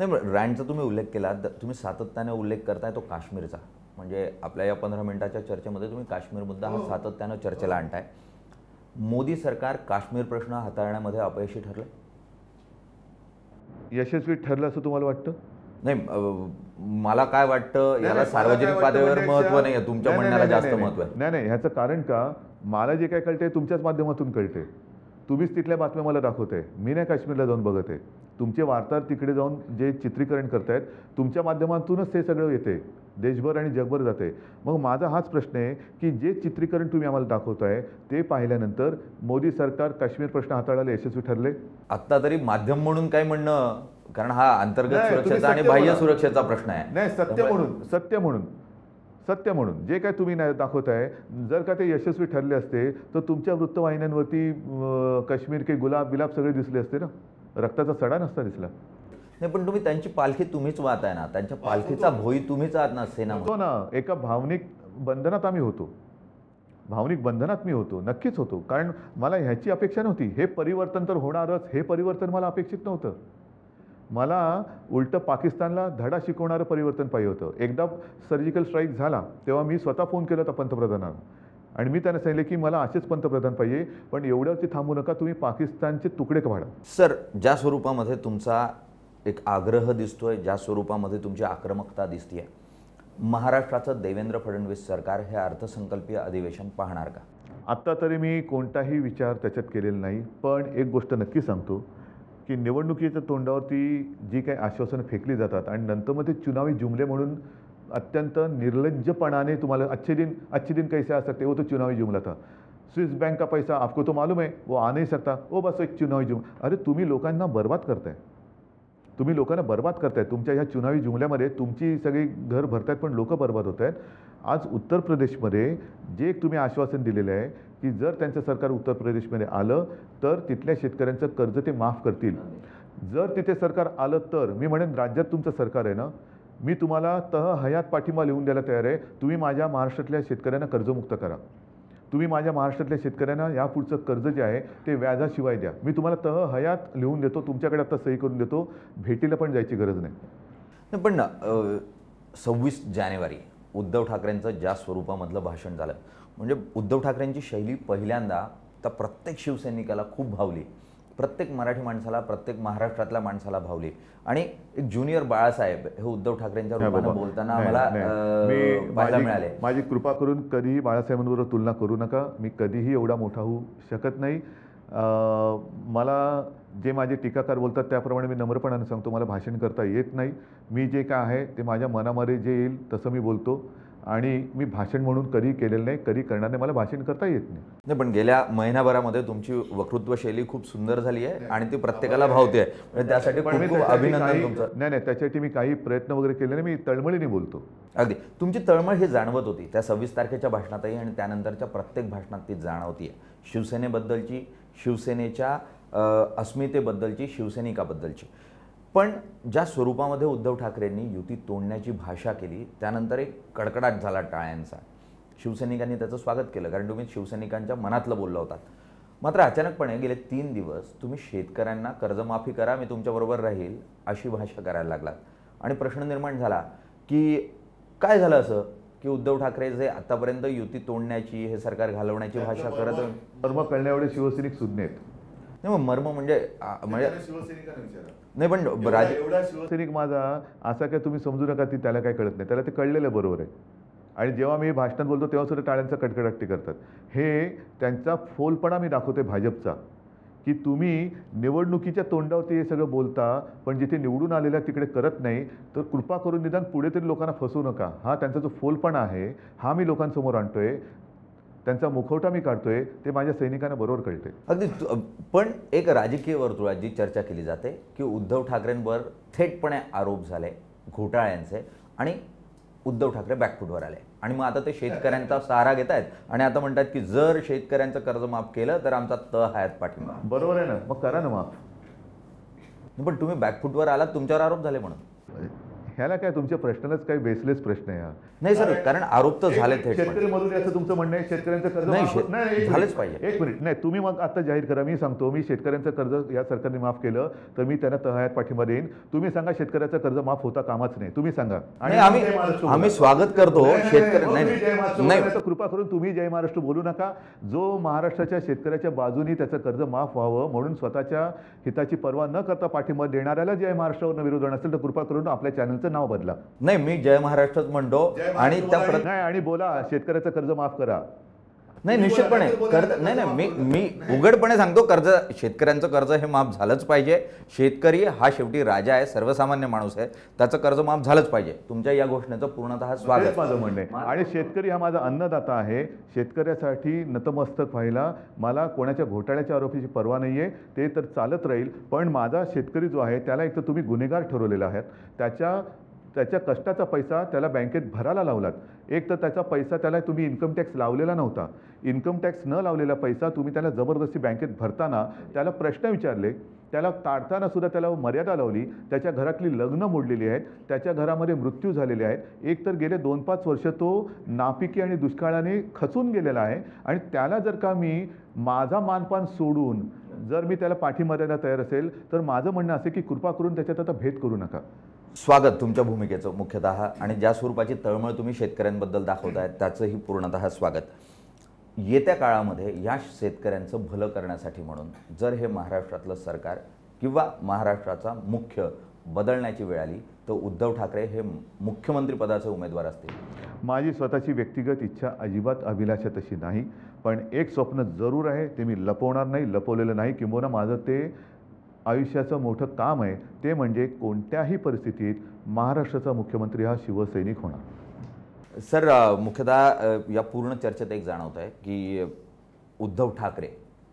नाही, रँडचा तुम्ही उल्लेख केला, तुम्ही सातत्याने उल्लेख करताय तो काश्मीरचा. म्हणजे आपल्या या 15 मिनिटाच्या चर्चेमध्ये तुम्ही काश्मीर मुद्दा हा सातत्यानं चर्चेला आणताय. मोदी सरकार काश्मीर प्रश्न हाताळण्यामध्ये अपयशी ठरले? यशस्वी ठरलं असं तुम्हाला वाटतं? नाही, मला काय वाटतं, याला सार्वजनिक पातळीवर महत्त्व नाही आहे, तुमच्या म्हणण्याला जास्त महत्त्व आहे. नाही नाही, ह्याचं कारण का, मला जे काय कळते तुमच्याच माध्यमातून कळते. तुम्हीच तिथल्या बातम्या मला दाखवते, मी नाही काश्मीरला जाऊन बघत आहे. तुमचे वार्ताहर तिकडे जाऊन जे चित्रीकरण करतायत तुमच्या माध्यमातूनच ते सगळं येते, देशभर आणि जगभर जाते. मग माझा हाच प्रश्न आहे की जे चित्रीकरण तुम्ही आम्हाला दाखवताय ते पाहिल्यानंतर मोदी सरकार काश्मीर प्रश्न हाताळायला यशस्वी ठरले? आत्ता तरी माध्यम म्हणून काय म्हणणं, कारण हा अंतर्गत नाही, सुरक्षेचा आणि बाह्य सुरक्षेचा प्रश्न आहे. नाही, सत्य म्हणून जे काय तुम्ही दाखवताय, जर का ते यशस्वी ठरले असते तर तुमच्या वृत्तवाहिन्यांवरती काश्मीर के गुलाब बिलाब सगळे दिसले असते ना, रक्ताचा सडा नसता दिसला. नाही, पण तुम्ही त्यांची पालखी तुम्हीच वाहताय ना, त्यांच्या पालखीचा भोई तुम्हीच आहात ना, सेना होतो ना. एका भावनिक बंधनात आम्ही होतो, भावनिक बंधनात मी होतो, नक्कीच होतो. कारण मला ह्याची अपेक्षा नव्हती. हे परिवर्तन तर होणारच, हे परिवर्तन मला अपेक्षित नव्हतं. मला उलटं पाकिस्तानला धडा शिकवणारं परिवर्तन पाहिजे होतं. एकदा सर्जिकल स्ट्राईक झाला तेव्हा मी स्वतः फोन केला होता पंतप्रधानांना आणि मी त्यांना सांगितले की मला असेच पंतप्रधान पाहिजे, पण एवढ्यावरती थांबू नका, तुम्ही पाकिस्तानचे तुकडे काढा. सर, ज्या स्वरूपामध्ये तुमचा एक आग्रह दिसतोय, ज्या स्वरूपामध्ये तुमची आक्रमकता दिसतीये, महाराष्ट्राचं देवेंद्र फडणवीस सरकार हे अर्थसंकल्पीय अधिवेशन पाहणार का? आत्ता तरी मी कोणताही विचार त्याच्यात केलेला नाही, पण एक गोष्ट नक्की सांगतो की निवडणुकीच्या तोंडावरती जी काही आश्वासनं फेकली जातात आणि नंतर मग ते चुनावी जुमले म्हणून अत्यंत निर्लज्जपणाने तुम्हाला अच्छे दिन कैसे आ सकते, वो तो चुनावी जुमला था, स्विस बैंक का पैसा आपको तो मालूम है वो आ नहीं सकता, वो बस एक चुनावी जुमला. अरे तुम्ही लोकांना बर्बाद करताय, तुम्ही लोकांना बर्बाद करताय. तुमच्या ह्या चुनावी जुमल्यामध्ये तुमची सगळी घर भरतायत पण लोक बर्बाद होत आहेत. आज उत्तर प्रदेशमध्ये जे एक तुम्ही आश्वासन दिलेलं आहे की जर त्यांचं सरकार उत्तर प्रदेशमध्ये आलं तर तिथल्या शेतकऱ्यांचं कर्ज ते माफ करतील. जर तिथे सरकार आलं तर मी म्हणेन राज्यात तुमचं सरकार आहे ना, मी तुम्हाला हयात पाठिंबा लिहून द्यायला तयार आहे. तुम्ही माझ्या महाराष्ट्रातल्या शेतकऱ्यांना कर्जमुक्त करा. तुम्ही माझ्या महाराष्ट्रातल्या शेतकऱ्यांना यापुढचं कर्ज जे आहे ते व्याजाशिवाय द्या. मी तुम्हाला हयात लिहून देतो, तुमच्याकडे आता सही करून देतो, भेटीला पण जायची गरज नाही. पण 26 जानेवारी उद्धव ठाकरेंचं ज्या स्वरूपामधलं भाषण झालं, म्हणजे उद्धव ठाकरेंची शैली पहिल्यांदा तर प्रत्येक शिवसैनिकाला खूप भावली, प्रत्येक मराठी माणसाला, प्रत्येक महाराष्ट्रातल्या माणसाला भावली. आणि एक ज्युनियर बाळासाहेब हे उद्धव ठाकरेंच्या रूपानं बोलताना आम्हाला पाहायला मिळाले. माझी कृपा करून कधीही बाळासाहेबांबरोबर तुलना करू नका. मी कधीही एवढा मोठा होऊ शकत नाही. मला जे माझे टीकाकार बोलतात त्याप्रमाणे मी नम्रपणाने सांगतो, मला भाषण करता येत नाही. मी जे काय आहे ते माझ्या मनामध्ये जे येईल तसं मी बोलतो आणि मी भाषण म्हणून कधी केलेलं नाही, कधी करणार नाही. मला भाषण करता येत नाही. पण गेल्या महिनाभरामध्ये तुमची वक्तृत्व शैली खूप सुंदर झाली आहे आणि ती प्रत्येकाला भावते. त्यासाठी खूप अभिनंदन तुमचं. नाही, त्यासाठी मी काही प्रयत्न वगैरे केले नाही. मी तळमळीने बोलतो. अगदी तुमची तळमळ ही जाणवत होती त्या 26 तारखेच्या भाषणातही आणि त्यानंतरच्या प्रत्येक भाषणात ती जाणवतीये. शिवसेनेबद्दलची, शिवसेनेच्या अस्मितेबद्दलची, शिवसैनिकाबद्दलची. पण ज्या स्वरूपामध्ये उद्धव ठाकरेंनी युती तोडण्याची भाषा केली त्यानंतर एक कडकडाट झाला टाळ्यांचा. शिवसैनिकांनी त्याचं स्वागत केलं कारण तुम्ही शिवसैनिकांच्या मनातलं बोलला होतात. मात्र अचानकपणे गेले 3 दिवस तुम्ही शेतकऱ्यांना कर्जमाफी करा, मी तुमच्याबरोबर राहील अशी भाषा करायला लागलात. आणि प्रश्न निर्माण झाला की काय झालं असं की उद्धव ठाकरे जे आतापर्यंत युती तोडण्याची, हे सरकार घालवण्याची भाषा करत, मर्म कळण्याएवढे शिवसैनिक सुज्ञ आहेत. नाही, मग मर्म म्हणजे नाही, पण शिवसैनिक माझा असा काय तुम्ही समजू नका ती त्याला काय कळत नाही, त्याला ते कळलेलं बरोबर आहे. आणि जेव्हा मी भाषणात बोलतो तेव्हा सुद्धा टाळ्यांचा कडकडाटी करतात. हे त्यांचा फोलपणा मी दाखवतोय भाजपचा, की तुम्ही निवडणुकीच्या तोंडावरती हे सगळं बोलता पण जिथे निवडून आलेल्या तिकडे करत नाही. तर कृपा करून निदान पुढे तरी लोकांना फसवू नका. हा त्यांचा जो फोलपणा आहे हा मी लोकांसमोर आणतोय, त्यांचा मुखवटा मी काढतोय, ते माझ्या सैनिकांना बरोबर कळते. अगदी. पण एक राजकीय वर्तुळात जी चर्चा केली जाते की उद्धव ठाकरेंवर थेटपणे आरोप झाले घोटाळ्यांचे आणि उद्धव ठाकरे बॅकफूटवर आले आणि मग आता ते शेतकऱ्यांचा सहारा घेत आहेत आणि आता म्हणतात की जर शेतकऱ्यांचं कर्ज माफ केलं तर आमचा हयात पाठिंबा. बरोबर आहे ना, मग करा ना माफ. पण तुम्ही बॅकफूटवर आलात, तुमच्यावर आरोप झाले म्हणून. ह्याला काय तुमच्या प्रश्नालाच काही बेसलेस प्रश्न आहे हा. नाही सर, कारण आरोप तर झाले थेट. शेतकरी मजूर असं तुमचं म्हणणं आहे, शेतकऱ्यांचं कर्ज नाही, माफ नाही, एक झालंच मिनिट, पाहिजे. एक मिनिट नाही, तुम्ही मग आता जाहीर करा. मी सांगतो, मी शेतकऱ्यांचं कर्ज या सरकारने माफ केलं तर मी त्यांना तहयात पाठिंबा देईन. तुम्ही सांगा शेतकऱ्याचं कर्ज माफ होता कामाच नाही, तुम्ही सांगा. आणि आम्ही स्वागत करतो शेतकरी. नाही, कृपा करून तुम्ही जय महाराष्ट्र बोलू नका. जो महाराष्ट्राच्या शेतकऱ्याच्या बाजूनी त्याचं कर्ज माफ व्हावं म्हणून स्वतःच्या हिताची पर्वा न करता पाठिंबा देणाऱ्याला जय महाराष्ट्रावर विरोध असेल तर कृपा करून आपल्या चॅनलचं नाव बदला. नाही, मी जय महाराष्ट्रच म्हणतो. आणि नाही, आणि बोला शेतकऱ्याचं कर्ज माफ करा. नाही, निश्चितपणे कर्ज नाही, मी उघडपणे सांगतो, कर्ज शेतकऱ्यांचं कर्ज हे माफ झालंच पाहिजे. शेतकरी हा शेवटी राजा आहे, सर्वसामान्य माणूस आहे, त्याचं कर्ज माफ झालंच पाहिजे. तुमच्या या घोषणेचं पूर्णतः स्वागत माझं म्हणणं आहे. आणि शेतकरी हा माझा अन्नदाता आहे. शेतकऱ्यासाठी नतमस्तक व्हायला मला कोणाच्या घोटाळ्याच्या आरोपीची पर्वा नाही आहे, ते तर चालत राहील. पण माझा शेतकरी जो आहे त्याला एक तर तुम्ही गुन्हेगार ठरवलेला आहात. त्याच्या कष्टाचा पैसा त्याला बँकेत भरायला लावलात. एक तर त्याचा पैसा त्याला तुम्ही इन्कम टॅक्स लावलेला नव्हता. इन्कम टॅक्स न लावलेला पैसा तुम्ही त्याला जबरदस्ती बँकेत भरताना त्याला प्रश्न विचारले, त्याला ताडताना सुद्धा त्याला मर्यादा लावली. त्याच्या घरातली लग्न मोडलेली आहेत, त्याच्या घरामध्ये मृत्यू झालेले आहेत. एक तर गेले 2-5 वर्ष तो नापिकी आणि दुष्काळाने खचून गेलेला आहे. आणि त्याला जर का मी माझा मानपान सोडून जर मी त्याला पाठिंबा द्यायला तयार असेल तर माझं म्हणणं असे की कृपा करून त्याच्यात आता भेद करू नका. स्वागत तुमच्या भूमिकेचं मुख्यतः, आणि ज्या स्वरूपाची तळमळ तुम्ही शेतकऱ्यांबद्दल दाखवताय त्याचंही पूर्णतः स्वागत. येत्या काळामध्ये या शेतकऱ्यांचं भलं करण्यासाठी म्हणून जर हे महाराष्ट्रातलं सरकार किंवा महाराष्ट्राचा मुख्य बदलण्याची वेळ आली तर उद्धव ठाकरे हे मुख्यमंत्री पदाचे उमेदवार असतील. माझी स्वतःची व्यक्तिगत इच्छा अजिबात अभिलाषा तशी नाही, पण एक स्वप्न जरूर आहे, ते मी लपवणार नाही, लपवलेलं नाही. किंबहुना माझं ते आयुष्याचं मोठं काम आहे, ते म्हणजे कोणत्याही परिस्थितीत महाराष्ट्राचा मुख्यमंत्री हा शिवसैनिक होणार. सर, मुख्यतः या पूर्ण चर्चेत एक जाणवत आहे की उद्धव ठाकरे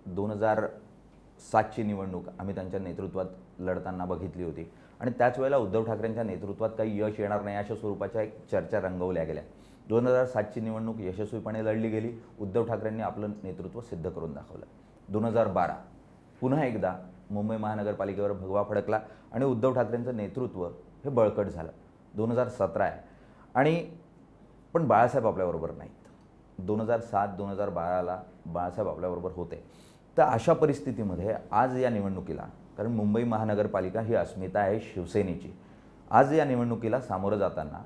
2007ची निवडणूक आम्ही त्यांच्या नेतृत्वात लढताना बघितली होती आणि त्याच वेळेला उद्धव ठाकरेंच्या नेतृत्वात काही यश येणार नाही अशा स्वरूपाच्या एक चर्चा रंगवल्या गेल्या. 2007ची निवडणूक यशस्वीपणे लढली गेली. उद्धव ठाकरेंनी आपलं नेतृत्व सिद्ध करून दाखवलं. 2012 पुन्हा एकदा मुंबई महानगरपालिकेवर भगवा फडकला आणि उद्धव ठाकरेंचं नेतृत्व हे बळकट झालं. 2017 आहे आणि पण बाळासाहेब आपल्याबरोबर नाहीत. 2007-2012ला बाळासाहेब आपल्याबरोबर होते. तर अशा परिस्थितीमध्ये आज या निवडणुकीला, कारण मुंबई महानगरपालिका ही अस्मिता आहे शिवसेनेची, आज या निवडणुकीला सामोरं जाताना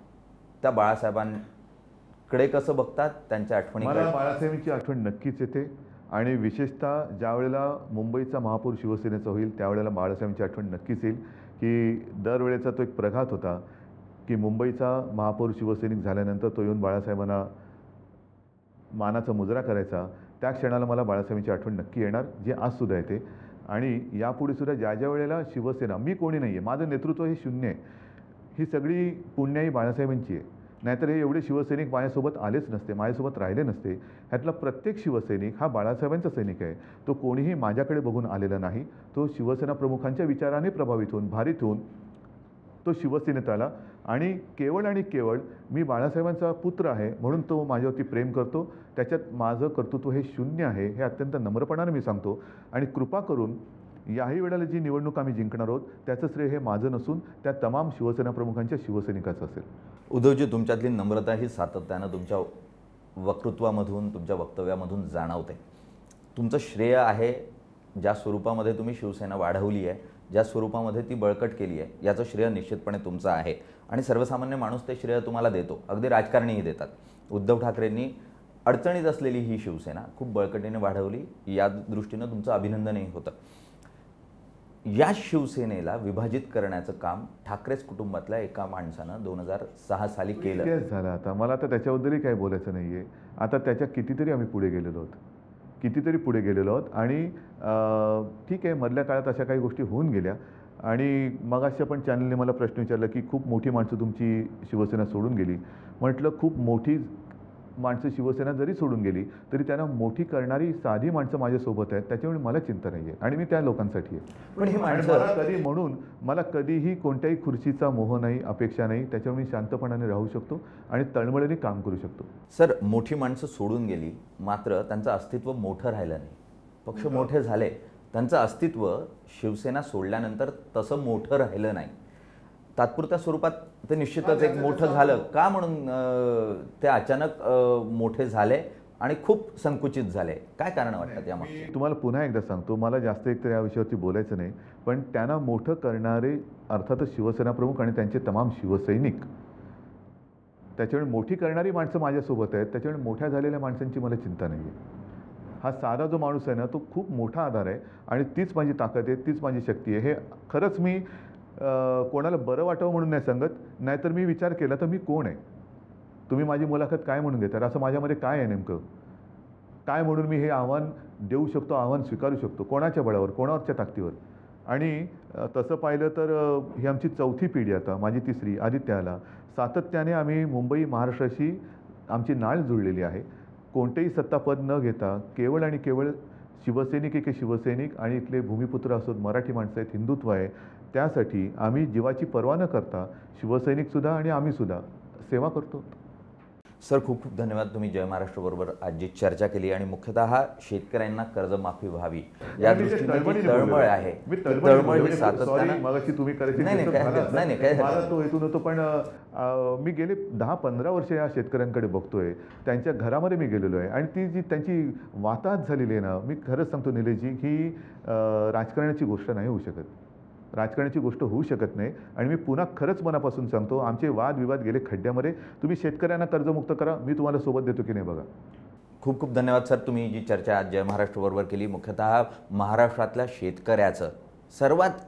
त्या बाळासाहेबांकडे कसं बघतात, त्यांच्या आठवणी? मला बाळासाहेबांची आठवण नक्कीच येते आणि विशेषतः ज्यावेळेला मुंबईचा महापौर शिवसेनेचा होईल त्यावेळेला बाळासाहेबांची आठवण नक्कीच येईल की दरवेळेचा तो एक प्रघात होता की मुंबईचा महापौर शिवसैनिक झाल्यानंतर तो येऊन बाळासाहेबांना मानाचा मुजरा करायचा. त्या क्षणाला मला बाळासाहेबांची आठवण नक्की येणार, जे आजसुद्धा येते. आणि यापुढे सुद्धा ज्या वेळेला शिवसेना, मी कोणी नाही आहे, माझं नेतृत्व हे शून्य आहे, ही सगळी पुण्याई बाळासाहेबांची आहे. नाहीतर हे एवढे शिवसैनिक माझ्यासोबत आलेच नसते, माझ्यासोबत राहिले नसते. ह्यातला प्रत्येक शिवसैनिक हा बाळासाहेबांचा सैनिक आहे. तो कोणीही माझ्याकडे बघून आलेला नाही. तो शिवसेना प्रमुखांच्या विचाराने प्रभावित होऊन, भारित होऊन तो शिवसेनेत आला. आणि केवळ मी बाळासाहेबांचा पुत्र आहे म्हणून तो माझ्यावरती प्रेम करतो. त्याच्यात माझं कर्तृत्व हे शून्य आहे, हे अत्यंत नम्रपणाने मी सांगतो. आणि कृपा करून याही वेळेला जी निवडणूक आम्ही जिंकणार आहोत त्याचं श्रेय हे माझं नसून त्या तमाम शिवसेना प्रमुखांच्या शिवसैनिकाचं असेल. उद्धवजी, तुमच्यातली नम्रता ही सातत्यानं तुमच्या वक्तृत्वामधून, तुमच्या वक्तव्यामधून जाणवते. तुमचं श्रेय आहे ज्या स्वरूपामध्ये तुम्ही शिवसेना वाढवली आहे, ज्या स्वरूपामध्ये ती बळकट केली आहे, याचं श्रेय निश्चितपणे तुमचं आहे. आणि सर्वसामान्य माणूस ते श्रेय तुम्हाला देतो, अगदी राजकारणीही देतात. उद्धव ठाकरेंनी अडचणीत असलेली ही शिवसेना खूप बळकटीने वाढवली, या दृष्टीनं तुमचं अभिनंदनही होतं. या शिवसेनेला विभाजित करण्याचं काम ठाकरेच कुटुंबातल्या एका माणसानं 2006 साली केलं. तेच झालं. आता मला तर त्याच्याबद्दलही काही बोलायचं नाही आहे. आता त्याच्या कितीतरी आम्ही पुढे गेलेलो आहोत आणि ठीक आहे, मधल्या काळात अशा काही गोष्टी होऊन गेल्या. आणि मगाशी पण चॅनलने मला प्रश्न विचारला की खूप मोठी माणसं तुमची शिवसेना सोडून गेली. म्हटलं खूप मोठी माणसं शिवसेना जरी सोडून गेली तरी त्यांना मोठी करणारी साधी माणसं माझ्यासोबत आहेत, त्याच्यामुळे मला चिंता नाही आहे आणि मी त्या लोकांसाठी आहे. पण ही माणसं म्हणून मला कधीही कोणत्याही खुर्चीचा मोह नाही, अपेक्षा नाही. त्याच्यामुळे मी शांतपणाने राहू शकतो आणि तळमळीने काम करू शकतो. सर, मोठी माणसं सोडून गेली मात्र त्यांचं अस्तित्व मोठं राहिलं नाही. पक्ष मोठे झाले, त्यांचं अस्तित्व शिवसेना सोडल्यानंतर तसं मोठं राहिलं नाही. तात्पुरत्या स्वरूपात ते निश्चितच एक मोठं झालं का म्हणून ते अचानक मोठे झाले आणि खूप संकुचित झाले, काय कारण वाटतं यामागे? मी तुम्हाला पुन्हा एकदा सांगतो, मला जास्त एकतर या विषयावरती बोलायचं नाही, पण त्यांना मोठं करणारे अर्थातच शिवसेना प्रमुख आणि त्यांचे तमाम शिवसैनिक, त्याच्यामुळे मोठी करणारी माणसं माझ्यासोबत आहेत, त्याच्यामुळे मोठ्या झालेल्या माणसांची मला चिंता नाही आहे. हा साधा जो माणूस आहे ना, तो खूप मोठा आधार आहे आणि तीच माझी ताकद आहे, तीच माझी शक्ती आहे. हे खरंच मी कोणाला बरं वाटावं म्हणून नाही सांगत, नाहीतर मी विचार केला तर मी कोण आहे, तुम्ही माझी मुलाखत काय म्हणून घेता, असं माझ्यामध्ये काय आहे नेमकं, काय म्हणून मी हे आव्हान देऊ शकतो, आव्हान स्वीकारू शकतो, कोणाच्या बळावर, कोणावरच्या ताकदीवर. आणि तसं पाहिलं तर ही आमची 4थी पिढी, आता माझी 3री, आदित्य आला. सातत्याने आम्ही मुंबई महाराष्ट्राशी आमची नाळ जुळलेली आहे. कोणतेही सत्तापद न घेता केवळ आणि केवळ शिवसैनिक एके शिवसैनिक आणि इथले भूमिपुत्र असोत, मराठी माणसं आहेत, हिंदुत्व आहे, त्यासाठी आम्ही जीवाची पर्वा न करता शिवसैनिकसुद्धा आणि आम्हीसुद्धा सेवा करतो. सर, खूप खूप धन्यवाद. तुम्ही जय महाराष्ट्रबरोबर आज जी चर्चा केली आणि मुख्यतः शेतकऱ्यांना कर्जमाफी व्हावी या दृष्टीने जी तळमळ आहे, तळमळ ही सातत्याने तुम्ही नाही मला तो हेतू नव्हतो, पण मी गेले 10-15 वर्ष या शेतकऱ्यांकडे बघतोय, त्यांच्या घरामध्ये मी गेलेलो आहे आणि ती जी त्यांची वाताहत झालेली आहे ना, मी खरंच सांगतो निलेशजी, ही राजकारणाची गोष्ट नाही होऊ शकत, राजकारणाची गोष्ट होऊ शकत नाही. आणि मी पुन्हा खरंच मनापासून सांगतो, आमचे वादविवाद गेले खड्ड्यामध्ये, तुम्ही शेतकऱ्यांना कर्जमुक्त करा, मी तुम्हाला सोबत देतो की नाही बघा. खूप खूप धन्यवाद सर. तुम्ही जी चर्चा आज जय महाराष्ट्रबरोबर केली, मुख्यतः महाराष्ट्रातल्या शेतकऱ्याचं, सर्वात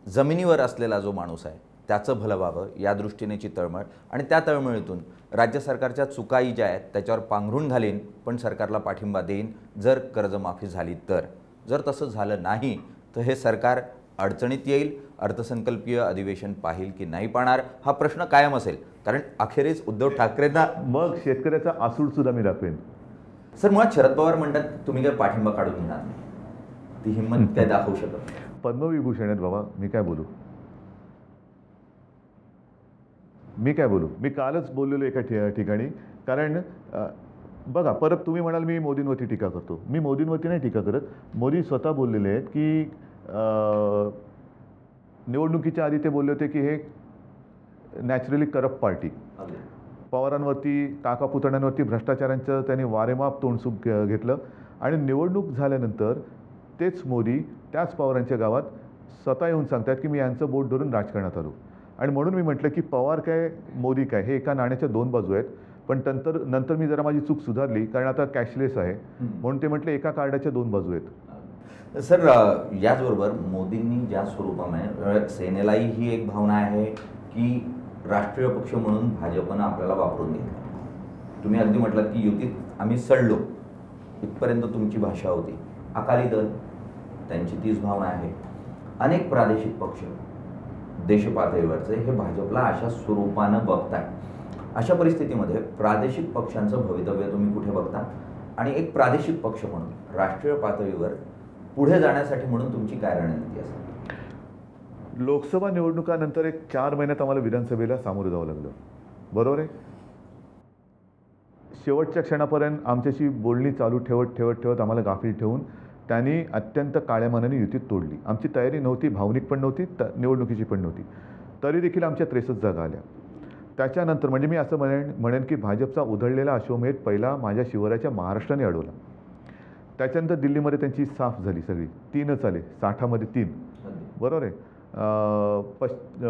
जमिनीवर असलेला जो माणूस आहे त्याचं भलं व्हावं या दृष्टीनेची तळमळ, आणि त्या तळमळीतून राज्य सरकारच्या चुकाई ज्या आहेत त्याच्यावर पांघरून घालीन, पण सरकारला पाठिंबा देईन जर कर्जमाफी झाली तर. जर तसं झालं नाही तर हे सरकार अडचणीत येईल, अर्थसंकल्पीय अधिवेशन पाहिल की नाही पाहणार हा प्रश्न कायम असेल, कारण अखेरीस उद्धव ठाकरेंना मग शेतकऱ्याचा आसूड सुद्धा मी दाखवेन. सर, मुळात शरद पवार म्हणतात तुम्ही काय पाठिंबा काढून घेणार नाही, ती हिंमत काय दाखवू शकत? पद्मविभूषण आहेत बाबा, मी काय बोलू, मी कालच बोललेलो एका ठिकाणी. कारण बघा, परत तुम्ही म्हणाल मी मोदींवरती टीका करतो, मी मोदींवरती नाही टीका करत. मोदी स्वतः बोललेले आहेत की निवडणुकीच्या आधी ते बोलले होते की हे नॅचरली करप्ट पार्टी, पवारांवरती, काका पुतण्यांवरती भ्रष्टाचारांचं त्यांनी वारेमाप तोंडसूक घेतलं. आणि निवडणूक झाल्यानंतर तेच मोदी त्याच पवारांच्या गावात स्वतः येऊन सांगतात की मी यांचं बोट धरून राजकारणात आलो. आणि म्हणून मी म्हटलं की पवार काय मोदी काय हे एका नाण्याच्या 2 बाजू आहेत. पण नंतर मी जरा माझी चूक सुधारली, कारण आता कॅशलेस आहे, म्हणून ते म्हटले एका कार्डाच्या 2 बाजू आहेत. सर, याचबरोबर मोदींनी ज्या स्वरूपाने सेनेलाही ही एक भावना आहे की राष्ट्रीय पक्ष म्हणून भाजपनं आपल्याला वापरून घेतलं. तुम्ही अगदी म्हटलात की युतीत आम्ही सडलो, इथपर्यंत तुमची भाषा होती. अकाली दल, त्यांची तीच भावना आहे. अनेक प्रादेशिक पक्ष देशपातळीवरचे हे भाजपला अशा स्वरूपानं बघताय. अशा परिस्थितीमध्ये प्रादेशिक पक्षांचं भवितव्य तुम्ही कुठे बघता, आणि एक प्रादेशिक पक्ष म्हणून राष्ट्रीय पातळीवर पुढे जाण्यासाठी म्हणून तुमची काय रणनीती असेल? लोकसभा निवडणुकानंतर एक 4 महिन्यात आम्हाला विधानसभेला सामोरं जावं लागलं, बरोबर आहे. शेवटच्या क्षणापर्यंत आमच्याशी बोलणी चालू ठेवत आम्हाला गाफील ठेवून त्यांनी अत्यंत काळ्या मनाने युतीत तोडली. आमची तयारी नव्हती, भावनिक पण नव्हती, निवडणुकीची पण नव्हती, तरी देखील आमच्या 63 जागा आल्या. त्याच्यानंतर म्हणजे मी असं म्हणेन की भाजपचा उधळलेला अश्वमेध पहिला माझ्या शिवराच्या महाराष्ट्राने अडवला. त्याच्यानंतर दिल्लीमध्ये त्यांची साफ झाली, सगळी 3च आले, 60मध्ये 3, बरोबर आहे.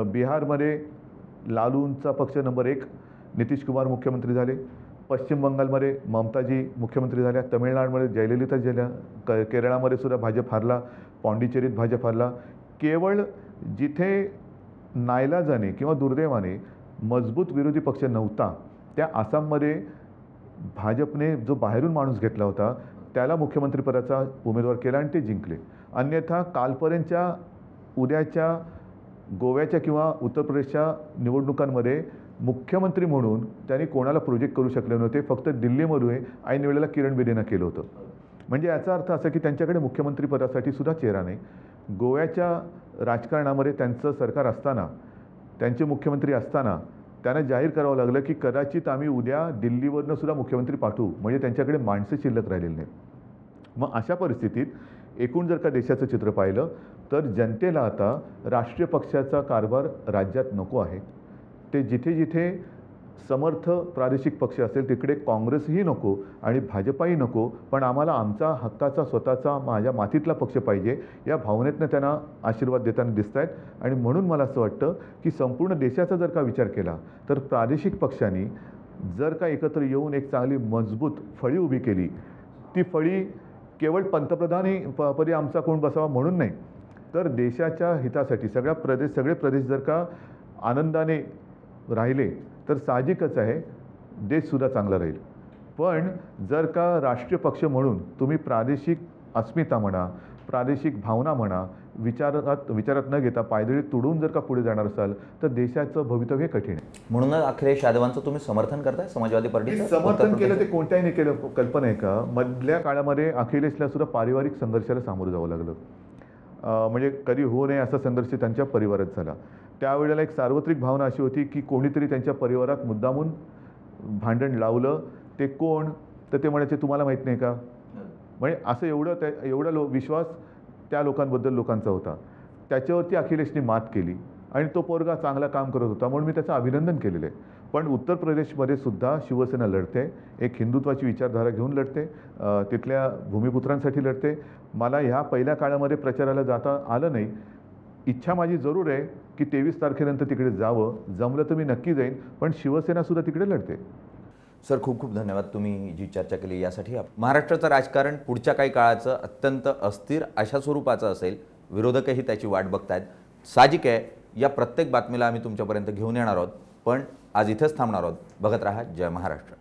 बिहारमध्ये लालूंचा पक्ष नंबर 1, नितीश कुमार मुख्यमंत्री झाले. पश्चिम बंगालमध्ये ममताजी मुख्यमंत्री झाल्या. तमिळनाडूमध्ये जयललिता झाल्या. केरळामध्ये सुद्धा भाजप हारला. पाँडिचेरीत भाजप हारला. केवळ जिथे नाईलाजाने किंवा दुर्दैवाने मजबूत विरोधी पक्ष नव्हता, त्या आसाममध्ये भाजपने जो बाहेरून माणूस घेतला होता त्याला मुख्यमंत्रीपदाचा उमेदवार केला आणि ते जिंकले. अन्यथा कालपर्यंतच्या उद्याच्या गोव्याच्या किंवा उत्तर प्रदेशच्या निवडणुकांमध्ये मुख्यमंत्री म्हणून त्यांनी कोणाला प्रोजेक्ट करू शकले नव्हते. फक्त दिल्लीमध्ये ऐन वेळेला किरण बेदीनं केलं होतं. म्हणजे याचा अर्थ असा की त्यांच्याकडे मुख्यमंत्रीपदासाठी सुद्धा चेहरा नाही. गोव्याच्या राजकारणामध्ये त्यांचं सरकार असताना, त्यांचे मुख्यमंत्री असताना त्यांना जाहीर करावं लागलं की कदाचित आम्ही उद्या दिल्लीवरनं सुद्धा मुख्यमंत्री पाठवू, म्हणजे त्यांच्याकडे माणसं शिल्लक राहिलेली नाहीत. मग अशा परिस्थितीत एकूण जर का देशाचं चित्र पाहिलं, तर जनतेला आता राष्ट्रीय पक्षाचा कारभार राज्यात नको आहे. ते जिथे जिथे समर्थ प्रादेशिक पक्ष असेल तिकडे काँग्रेसही नको आणि भाजपाही नको, पण आम्हाला आमचा हक्काचा स्वतःचा माझ्या मातीतला पक्ष पाहिजे या भावनेतनं त्यांना आशीर्वाद देताना दिसत आहेत. आणि म्हणून मला असं वाटतं की संपूर्ण देशाचा जर का विचार केला तर प्रादेशिक पक्षांनी जर का एकत्र येऊन एक चांगली मजबूत फळी उभी केली, ती फळी केवळ पंतप्रधानी पदी आमचा कोण बसावा म्हणून नाही, तर देशाच्या हितासाठी सगळे प्रदेश जर का आनंदाने राहिले तर साहजिकच आहे देशसुद्धा चांगला राहील. पण जर का राष्ट्रीय पक्ष म्हणून तुम्ही प्रादेशिक अस्मिता म्हणा, प्रादेशिक भावना म्हणा, विचारात न घेता पायदळी तुडून जर का पुढे जाणार असाल तर देशाचं भवितव्य कठीण आहे. म्हणूनच अखिलेश यादवांचं तुम्ही समर्थन करताय समाजवादी पार्टीचं? समर्थन केलं ते कोणत्याही नाही केलं. कल्पना आहे का, मधल्या काळामध्ये अखिलेशला सुद्धा पारिवारिक संघर्षाला सामोरं जावं लागलं. म्हणजे कधी होऊ नये असा संघर्ष त्यांच्या परिवारात झाला. त्यावेळेला एक सार्वत्रिक भावना अशी होती की कोणीतरी त्यांच्या परिवारात मुद्दामून भांडण लावलं. ते कोण, तर ते म्हणायचे तुम्हाला माहीत नाही का. म्हणजे असं एवढा विश्वास त्या लोकांबद्दल लोकांचा होता. त्याच्यावरती अखिलेशने मात केली आणि तो पोरगा चांगला काम करत होता म्हणून मी त्याचं अभिनंदन केलेलं आहे. पण उत्तर प्रदेशमध्ये सुद्धा शिवसेना लढते, एक हिंदुत्वाची विचारधारा घेऊन लढते, तिथल्या भूमिपुत्रांसाठी लढते. मला ह्या पहिल्या काळामध्ये प्रचाराला जाता आलं नाही. इच्छा माझी जरूर आहे की 23 तारखेनंतर तिकडे जावं, जमलं तर मी नक्की जाईन, पण शिवसेनासुद्धा तिकडे लढते. सर, खूप खूप धन्यवाद तुम्ही जी चर्चा केली यासाठी. महाराष्ट्राचं राजकारण पुढच्या काही काळाचं अत्यंत अस्थिर अशा स्वरूपाचं असेल. विरोधकही त्याची वाट बघतायत. साहजिक आहे, या प्रत्येक बातमीला आम्ही तुमच्यापर्यंत घेऊन येणार आहोत. पण आज इथेच थांबणार आहोत. बघत राहा जय महाराष्ट्र.